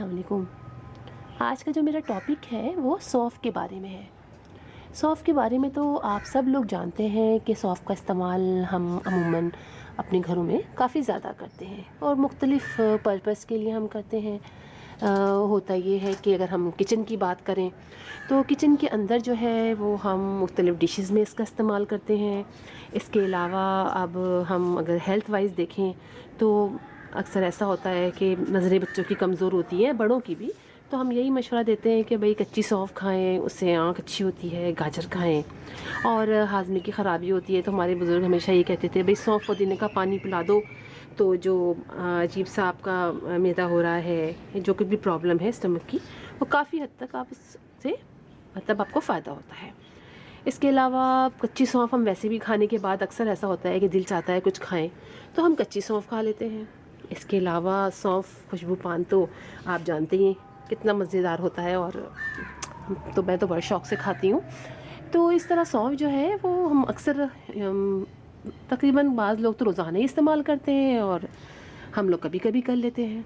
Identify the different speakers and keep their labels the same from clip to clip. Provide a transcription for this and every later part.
Speaker 1: अस्सलाम वालेकुम। आज का जो मेरा टॉपिक है वो सौंफ के बारे में है। सौंफ के बारे में तो आप सब लोग जानते हैं कि सौंफ का इस्तेमाल हम अमूमन अपने घरों में काफ़ी ज़्यादा करते हैं और मुख्तलिफ़ पर्पस के लिए हम करते हैं। होता ये है कि अगर हम किचन की बात करें तो किचन के अंदर जो है वो हम मुख्तलिफ़ डिशेस में इसका इस्तेमाल करते हैं। इसके अलावा अब हम अगर हेल्थ वाइज देखें तो अक्सर ऐसा होता है कि नज़रें बच्चों की कमज़ोर होती हैं, बड़ों की भी, तो हम यही मशवरा देते हैं कि भाई कच्ची सौंफ खाएं, उससे आँख अच्छी होती है। गाजर खाएं। और हाजमे की ख़राबी होती है तो हमारे बुज़ुर्ग हमेशा ये कहते थे भाई सौंफ पुदीने का पानी पिला दो, तो जो अजीब सा आपका मैदा हो रहा है, जो कोई भी प्रॉब्लम है स्टमक की, वो काफ़ी हद तक आप उससे मतलब आपको फ़ायदा होता है। इसके अलावा कच्ची सौंफ हम वैसे भी खाने के बाद अक्सर ऐसा होता है कि दिल चाहता है कुछ खाएं, तो हम कच्ची सौंफ खा लेते हैं। इसके अलावा सौंफ खुशबू पान तो आप जानते ही हैं कितना मज़ेदार होता है, और तो मैं तो बड़े शौक़ से खाती हूँ। तो इस तरह सौंफ जो है वो हम अक्सर तकरीबन बाज़ लोग तो रोज़ाना ही इस्तेमाल करते हैं और हम लोग कभी कभी कर लेते हैं।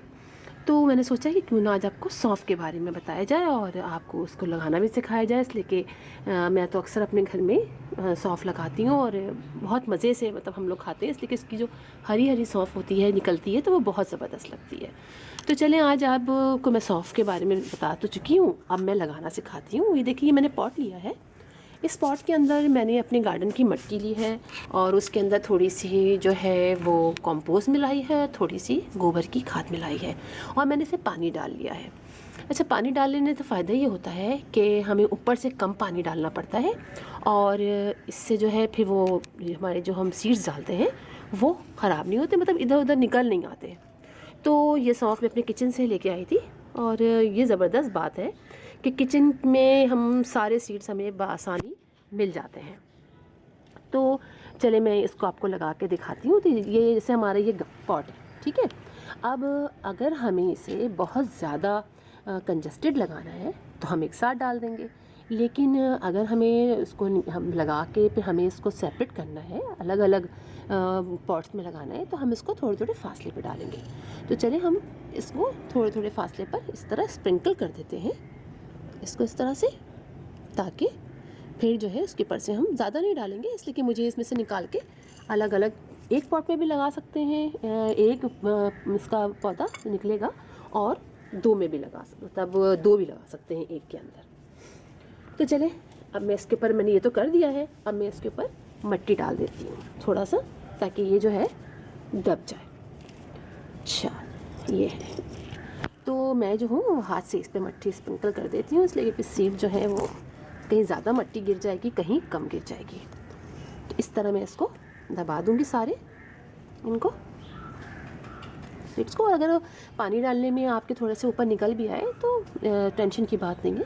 Speaker 1: तो मैंने सोचा कि क्यों ना आज आपको सौंफ के बारे में बताया जाए और आपको उसको लगाना भी सिखाया जाए, इसलिए कि मैं तो अक्सर अपने घर में सौंफ लगाती हूँ और बहुत मज़े से मतलब हम लोग खाते हैं, इसलिए कि इसकी जो हरी हरी सौंफ होती है निकलती है तो वो बहुत ज़बरदस्त लगती है। तो चलें आज आपको मैं सौंफ के बारे में बता तो चुकी हूँ, अब मैं लगाना सिखाती हूँ। ये देखिए मैंने पॉट लिया है। इस पॉट के अंदर मैंने अपने गार्डन की मिट्टी ली है और उसके अंदर थोड़ी सी जो है वो कंपोस्ट मिलाई है, थोड़ी सी गोबर की खाद मिलाई है और मैंने इसे पानी डाल लिया है। अच्छा, पानी डालने से फ़ायदा ये होता है कि हमें ऊपर से कम पानी डालना पड़ता है और इससे जो है फिर वो हमारे जो हम सीड्स डालते हैं वो ख़राब नहीं होते, मतलब इधर उधर निकल नहीं आते। तो ये सौंफ मैं अपने किचन से लेके आई थी और ये ज़बरदस्त बात है कि किचन में हम सारे सीड्स हमें बआसानी मिल जाते हैं। तो चले मैं इसको आपको लगा के दिखाती हूँ। तो ये जैसे हमारा ये पॉट है, ठीक है। अब अगर हमें इसे बहुत ज़्यादा कंजस्टेड लगाना है तो हम एक साथ डाल देंगे, लेकिन अगर हमें इसको हम लगा के फिर हमें इसको सेपरेट करना है, अलग अलग पॉट्स में लगाना है, तो हम इसको थोड़े थोड़े फासले पे डालेंगे। तो चलिए हम इसको थोड़े थोड़े फासले पर इस तरह स्प्रिंकल कर देते हैं इसको इस तरह से, ताकि फिर जो है उसके ऊपर से हम ज़्यादा नहीं डालेंगे, इसलिए कि मुझे इसमें से निकाल के अलग अलग एक पॉट में भी लगा सकते हैं, एक इसका पौधा निकलेगा और दो में भी लगा सकते, मतलब दो भी लगा सकते हैं एक के अंदर। तो चले अब मैं इसके ऊपर, मैंने ये तो कर दिया है, अब मैं इसके ऊपर मिट्टी डाल देती हूँ थोड़ा सा, ताकि ये जो है दब जाए। अच्छा, ये है। तो मैं जो हूँ हाथ से इस पर मिट्टी स्प्रिंकल कर देती हूँ, इसलिए कि सीड जो है वो कहीं ज़्यादा मिट्टी गिर जाएगी, कहीं कम गिर जाएगी। तो इस तरह मैं इसको दबा दूँगी सारे इनको सीड्स को। और अगर पानी डालने में आपके थोड़े से ऊपर निकल भी आए तो टेंशन की बात नहीं है,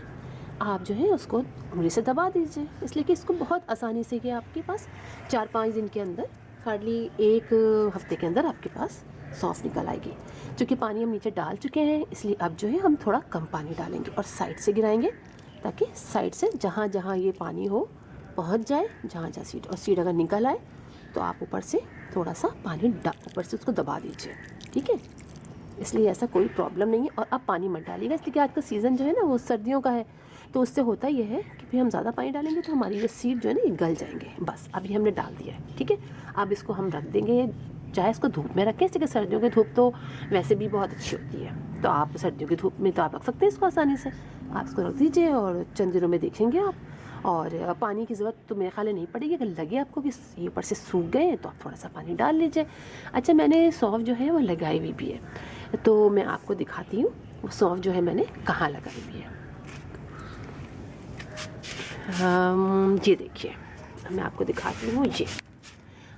Speaker 1: आप जो है उसको उंगली से दबा दीजिए, इसलिए कि इसको बहुत आसानी से कि आपके पास 4-5 दिन के अंदर, हार्डली एक हफ्ते के अंदर आपके पास सौंफ निकल आएगी। क्योंकि पानी हम नीचे डाल चुके हैं इसलिए अब जो है हम थोड़ा कम पानी डालेंगे और साइड से गिराएंगे, ताकि साइड से जहाँ जहाँ ये पानी हो पहुँच जाए, जहाँ जहाँ सीड, और सीड अगर निकल आए तो आप ऊपर से थोड़ा सा पानी ऊपर से उसको दबा दीजिए, ठीक है। इसलिए ऐसा कोई प्रॉब्लम नहीं है। और अब पानी मत डालिएगा, इसलिए कि आज का सीज़न जो है ना वो सर्दियों का है, तो उससे होता ये है कि फिर हम ज़्यादा पानी डालेंगे तो हमारी ये सीड जो है ना ये गल जाएंगे। बस अभी हमने डाल दिया है, ठीक है। अब इसको हम रख देंगे, चाहे इसको धूप में रखें, इसलिए कि सर्दियों की धूप तो वैसे भी बहुत अच्छी होती है, तो आप सर्दियों की धूप में तो आप रख सकते हैं इसको आसानी से। आप इसको रख दीजिए और चंद दिनों में देखेंगे आप, और पानी की ज़रूरत तो मेरे ख्याल नहीं पड़ेगी। अगर लगे आपको कि ये ऊपर से सूख गए तो आप थोड़ा सा पानी डाल लीजिए। अच्छा, मैंने सौंफ जो है वो लगाई हुई भी है, तो मैं आपको दिखाती हूँ वो सौंफ जो है मैंने कहाँ लगाई हुई है। ये देखिए, मैं आपको दिखाती हूँ ये।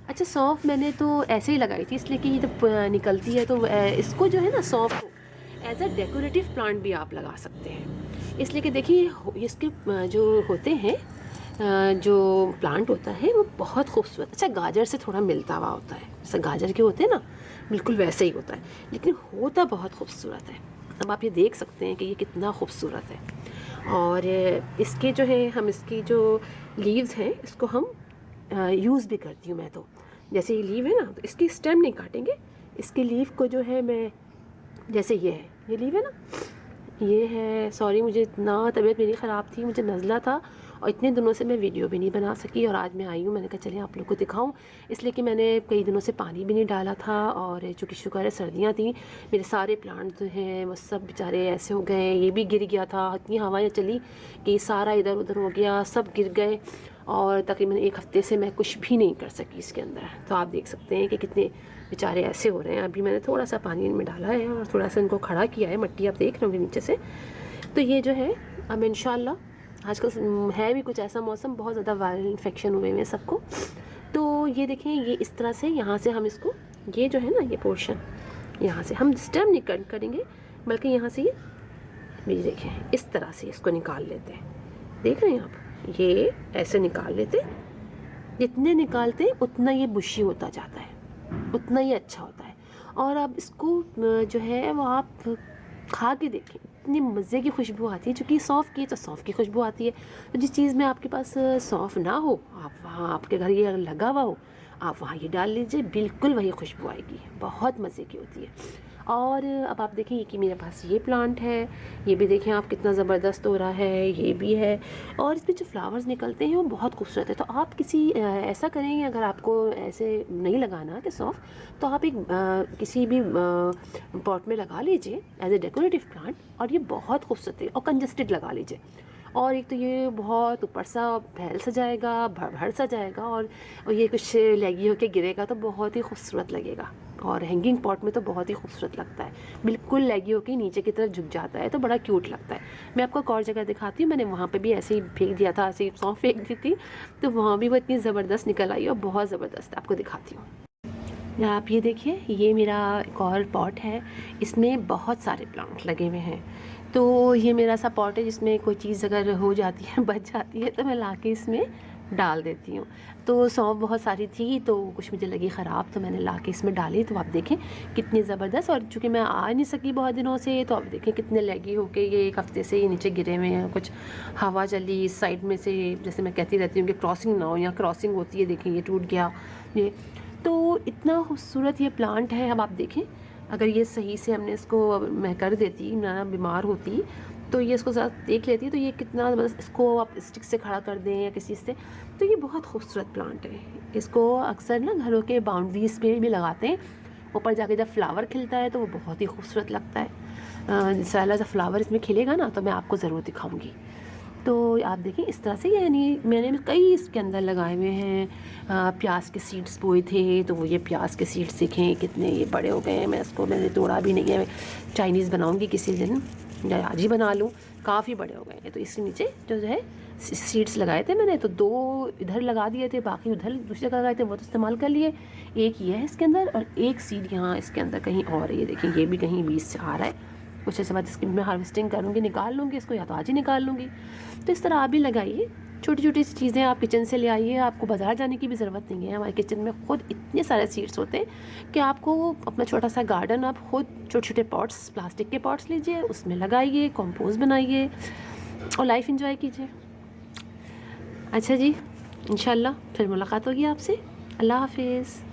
Speaker 1: अच्छा, सौंफ मैंने तो ऐसे ही लगाई थी, इसलिए कि ये जब निकलती है तो इसको जो है ना सौंफ को एज अ डेकोरेटिव प्लांट भी आप लगा सकते हैं, इसलिए कि देखिए इसके जो होते हैं जो प्लांट होता है वो बहुत खूबसूरत, अच्छा गाजर से थोड़ा मिलता हुआ होता है, जैसे गाजर के होते हैं ना बिल्कुल वैसे ही होता है, लेकिन होता बहुत खूबसूरत है। अब आप ये देख सकते हैं कि ये कितना खूबसूरत है। और इसके जो है हम इसकी जो लीव्स हैं इसको हम यूज़ भी करती हूँ मैं। तो जैसे ये लीव है ना, तो इसकी स्टेम नहीं काटेंगे, इसकी लीव को जो है मैं, जैसे ये है, ये लीव है ना, ये है, सॉरी मुझे इतना तबीयत मेरी ख़राब थी, मुझे नज़ला था और इतने दिनों से मैं वीडियो भी नहीं बना सकी और आज मैं आई हूँ, मैंने कहा चलिए आप लोग को दिखाऊं, इसलिए कि मैंने कई दिनों से पानी भी नहीं डाला था और चूँकि शुक्र है सर्दियाँ थी, मेरे सारे प्लांट जो हैं वो सब बेचारे ऐसे हो गए, ये भी गिर गया था, इतनी हवाएँ चली कि सारा इधर उधर हो गया, सब गिर गए और तकरीबन 1 हफ़्ते से मैं कुछ भी नहीं कर सकी इसके अंदर। तो आप देख सकते हैं कि कितने बेचारे ऐसे हो रहे हैं। अभी मैंने थोड़ा सा पानी इनमें डाला है और थोड़ा सा इनको खड़ा किया है, मिट्टी आप देख रहे होंगे नीचे से। तो ये जो है अब इंशाल्लाह, आजकल है भी कुछ ऐसा मौसम, बहुत ज़्यादा वायरल इन्फेक्शन हुए हैं सबको। तो ये देखें, ये इस तरह से यहाँ से हम इसको, ये जो है ना ये पोर्शन, यहाँ से हम डिस्टर्ब नहीं करेंगे, बल्कि यहाँ से ये देखें इस तरह से इसको निकाल लेते हैं। देख रहे हैं आप, ये ऐसे निकाल लेते, जितने निकालते हैं उतना ये बुशी होता जाता है, उतना ही अच्छा होता है। और अब इसको जो है वो आप खा के देखें, इतनी मज़े की खुशबू आती है। चूँकि सौंफ की, तो सौंफ की खुशबू आती है, तो जिस चीज़ में आपके पास सौंफ ना हो, आप वहाँ आपके घर ये लगा हुआ हो, आप वहाँ ये डाल लीजिए, बिल्कुल वही खुशबू आएगी, बहुत मज़े की होती है। और अब आप देखें कि मेरे पास ये प्लांट है, ये भी देखें आप कितना ज़बरदस्त हो रहा है, ये भी है और इसमें जो फ्लावर्स निकलते हैं वो बहुत खूबसूरत है। तो आप किसी ऐसा करें, अगर आपको ऐसे नहीं लगाना कि सौंफ, तो आप एक किसी भी पॉट में लगा लीजिए एज ए डेकोरेटिव प्लांट, और ये बहुत खूबसूरत है। और कंजस्टेड लगा लीजिए, और एक तो ये बहुत ऊपर सा फैल सा जाएगा, भर सा जाएगा, और ये कुछ लैगी होके गिरेगा तो बहुत ही खूबसूरत लगेगा। और हैंगिंग पॉट में तो बहुत ही खूबसूरत लगता है, बिल्कुल लैगी होके नीचे की तरफ झुक जाता है, तो बड़ा क्यूट लगता है। मैं आपको एक और जगह दिखाती हूँ, मैंने वहाँ पे भी ऐसे ही फेंक दिया था, ऐसे ही सौंफ फेंक दी थी, तो वहाँ भी वो इतनी ज़बरदस्त निकल आई और बहुत ज़बरदस्त, आपको दिखाती हूँ। आप ये देखिए, ये मेरा एक और पॉट है, इसमें बहुत सारे प्लांट लगे हुए हैं। तो ये मेरा सा पॉट है जिसमें कोई चीज़ अगर हो जाती है, बच जाती है, तो मैं लाके इसमें डाल देती हूँ। तो सौंफ बहुत सारी थी, तो कुछ मुझे लगी ख़राब, तो मैंने लाके इसमें डाली। तो आप देखें कितनी ज़बरदस्त, और चूँकि मैं आ नहीं सकी बहुत दिनों से, तो आप देखें कितने लैगी होके ये 1 हफ़्ते से ये नीचे गिरे हुए हैं। कुछ हवा चली इस साइड में से, जैसे मैं कहती रहती हूँ कि क्रॉसिंग ना हो, यहाँ क्रॉसिंग होती है, देखें ये टूट गया ये। तो इतना खूबसूरत ये प्लांट है। अब आप देखें, अगर ये सही से हमने इसको, मैं कर देती, ना बीमार होती, तो ये इसको ज़रा देख लेती, तो ये कितना, बस इसको आप स्टिक से खड़ा कर दें या किसी से, तो ये बहुत खूबसूरत प्लांट है। इसको अक्सर ना घरों के बाउंड्रीज पे भी लगाते हैं, ऊपर जाके जब फ्लावर खिलता है तो वो बहुत ही खूबसूरत लगता है। इंशाल्लाह जब फ्लावर इसमें खिलेगा ना, तो मैं आपको ज़रूर दिखाऊंगी। तो आप देखें इस तरह से, यानी मैंने कई इसके अंदर लगाए हुए हैं। प्याज के सीड्स बोए थे, तो वो ये प्याज के सीड्स देखें कितने ये बड़े हो गए हैं। मैंने तोड़ा भी नहीं है, चाइनीज़ बनाऊंगी किसी दिन, या आज ही बना लूँ, काफ़ी बड़े हो गए हैं। तो इसके नीचे जो है सीड्स लगाए थे मैंने, तो 2 इधर लगा दिए थे, बाकी उधर दूसरी जगह लगाए थे, वो तो इस्तेमाल कर लिए। एक ये है इसके अंदर, और एक सीड यहाँ इसके अंदर कहीं और है, ये देखें ये भी कहीं बीच से आ रहा है। कुछ ऐसे बाद इसकी मैं हार्वेस्टिंग करूँगी, निकाल लूँगी इसको, या तो आज ही निकाल लूँगी। तो इस तरह आप भी लगाइए, छोटी छोटी सी चीज़ें आप किचन से ले आइए, आपको बाज़ार जाने की भी ज़रूरत नहीं है। हमारे किचन में खुद इतने सारे सीड्स होते हैं कि आपको अपना छोटा सा गार्डन, आप खुद छोटे छोटे पॉट्स, प्लास्टिक के पॉट्स लीजिए, उसमें लगाइए, कंपोस्ट बनाइए और लाइफ एंजॉय कीजिए। अच्छा जी, इंशाल्लाह फिर मुलाकात होगी आपसे। अल्लाह हाफिज़।